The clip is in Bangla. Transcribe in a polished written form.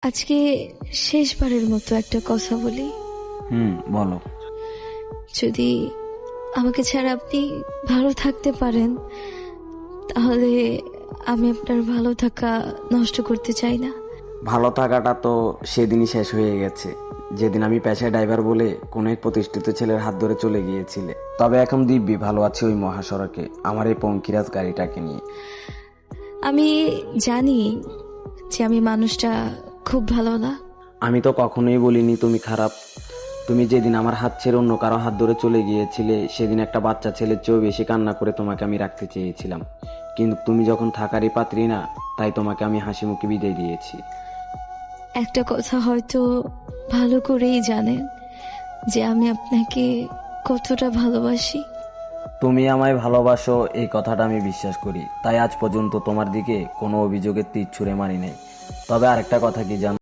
আজকে শেষবারের মতো একটা কথা বলি। বলো। যদি আমাকে ছাড়া আপনি ভালো থাকতে পারেন তাহলে আমি আপনার ভালো থাকা নষ্ট করতে চাই না। ভালো থাকাটা তো সেদিনই শেষ হয়ে গেছে, যেদিন আমি পেশায় ড্রাইভার বলে কোনো এক প্রতিষ্ঠিত ছেলের হাত ধরে চলে গিয়েছিলে। তবে এখন দিব্যি ভালো আছে ওই মহাসড়কে আমার এই পঙ্কিরাজ গাড়িটাকে নিয়ে। আমি জানি যে আমি মানুষটা খুব ভালো না। আমি তো কখনোই বলিনি তুমি খারাপ। তুমি যেদিন আমার হাত ছেড়ে অন্য কারো হাত ধরে চলে গিয়েছিলে সেদিন একটা বাচ্চা ছেলের চেয়েও বেশি কান্না করে তোমাকে আমি রাখতে চেয়েছিলাম, কিন্তু তুমি যখন থাকারই পাত্রী না, তাই তোমাকে আমি হাসি মুখে বিদায় দিয়েছি। একটা কথা হয়তো ভালো করেই জানেন যে আমি আপনাকে কতটা ভালোবাসি। তুমি আমায় ভালোবাসো এই কথাটা আমি বিশ্বাস করি, তাই আজ পর্যন্ত তোমার দিকে কোনো অভিযোগের তীর ছুঁড়ে মারি নাই। তবে আরেকটা কথা কি জানো?